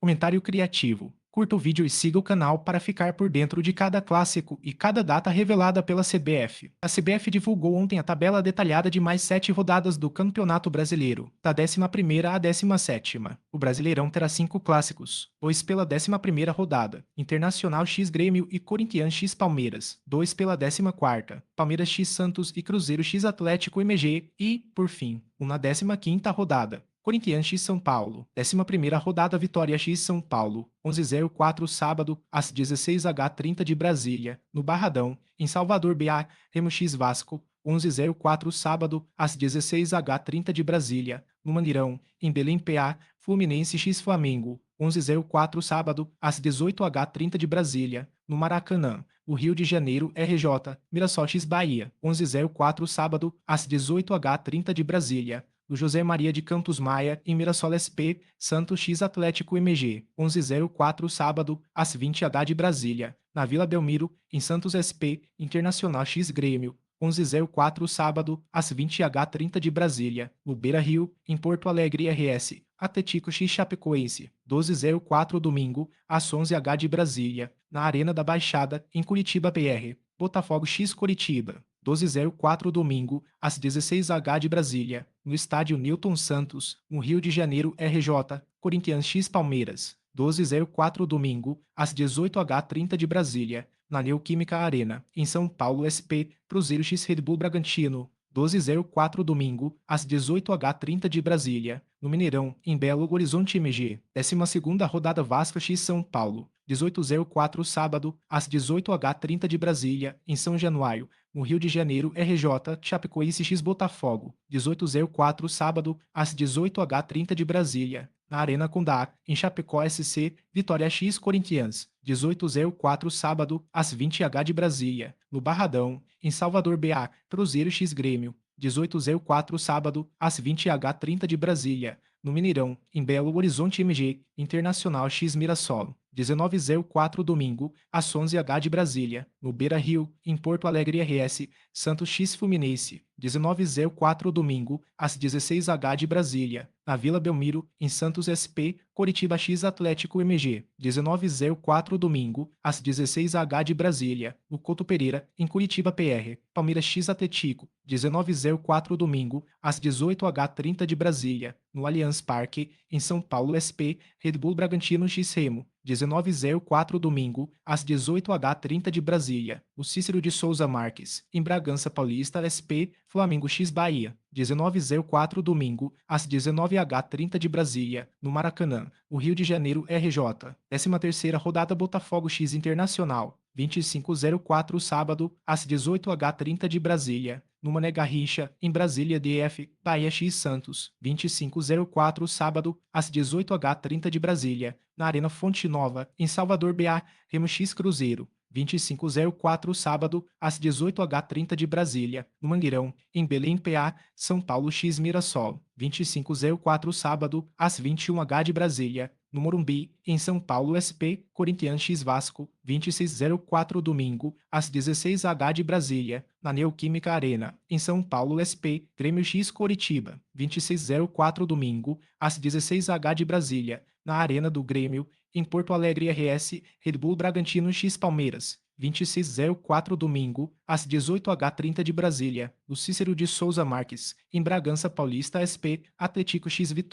Comentário criativo. Curta o vídeo e siga o canal para ficar por dentro de cada clássico e cada data revelada pela CBF. A CBF divulgou ontem a tabela detalhada de mais 7 rodadas do Campeonato Brasileiro, da 11ª à 17ª. O Brasileirão terá 5 clássicos, 2 pela 11ª rodada, Internacional x Grêmio e Corinthians x Palmeiras, 2 pela 14ª, Palmeiras x Santos e Cruzeiro x Atlético MG e, por fim, um na 15ª rodada, Corinthians x São Paulo, 11ª rodada Vitória x São Paulo, 11:04 sábado, às 16h30 de Brasília, no Barradão, em Salvador BA, Remo x Vasco, 11:04 sábado, às 16h30 de Brasília, no Mandirão, em Belém PA, Fluminense x Flamengo, 11:04 sábado, às 18h30 de Brasília, no Maracanã, o Rio de Janeiro RJ, Mirassol x Bahia, 11:04 sábado, às 18h30 de Brasília, do José Maria de Campos Maia, em Mirassol SP, Santos x Atlético MG, 11:04 sábado, às 20h de Brasília, na Vila Belmiro, em Santos SP, Internacional x Grêmio, 11:04 sábado, às 20h30 de Brasília, no Beira Rio, em Porto Alegre RS, Atlético x Chapecoense, 12:04 domingo, às 11h de Brasília, na Arena da Baixada, em Curitiba PR, Botafogo x Curitiba, 12:04 domingo, às 16h de Brasília, no Estádio Newton Santos, no Rio de Janeiro RJ, Corinthians x Palmeiras, 12:04 domingo, às 18h30 de Brasília, na Neoquímica Arena, em São Paulo SP, Cruzeiro x Red Bull Bragantino, 12:04 domingo, às 18h30 de Brasília, no Mineirão, em Belo Horizonte MG, 12ª rodada Vasco x São Paulo, 18:04 sábado, às 18h30 de Brasília, em São Januário, no Rio de Janeiro RJ, Chapecoense x Botafogo, 18:04 sábado, às 18h30 de Brasília, na Arena Condá, em Chapecó SC, Vitória x Corinthians, 18:04 sábado, às 20h de Brasília, no Barradão, em Salvador BA, Cruzeiro x Grêmio, 18:04 sábado, às 20h30 de Brasília, no Mineirão, em Belo Horizonte MG, Internacional x Mirassol, 19:04 domingo, às 11h de Brasília, no Beira Rio, em Porto Alegre RS, Santos x Fluminense, 19:04 domingo, às 16h de Brasília, na Vila Belmiro, em Santos SP, Coritiba x Atlético MG, 19:04 domingo, às 16h de Brasília, no Couto Pereira, em Curitiba PR, Palmeiras x Atlético, 19:04 domingo, às 18h30 de Brasília, no Allianz Parque, em São Paulo SP, Red Bull Bragantino x Remo, 19:04 domingo, às 18h30 de Brasília, o Cícero de Souza Marques, em Bragança Paulista SP, Flamengo x Bahia, 19:04 domingo, às 19h30 de Brasília, no Maracanã, o Rio de Janeiro RJ, 13ª rodada Botafogo x Internacional, 25:04 sábado, às 18h30 de Brasília, no Mané Garrincha, em Brasília DF, Bahia x Santos, 25:04 sábado, às 18h30 de Brasília, na Arena Fonte Nova, em Salvador BA, Remo x Cruzeiro, 25:04 sábado, às 18h30 de Brasília, no Mangueirão, em Belém PA, São Paulo x Mirassol, 25:04 sábado, às 21h de Brasília, no Morumbi, em São Paulo SP, Corinthians x Vasco, 26:04 domingo, às 16h de Brasília, na Neoquímica Arena, em São Paulo SP, Grêmio x Coritiba, 26:04 domingo, às 16h de Brasília, na Arena do Grêmio, em Porto Alegre RS, Red Bull Bragantino x Palmeiras, 26:04 domingo, às 18h30 de Brasília, no Cícero de Souza Marques, em Bragança Paulista SP, Atlético x Vitória.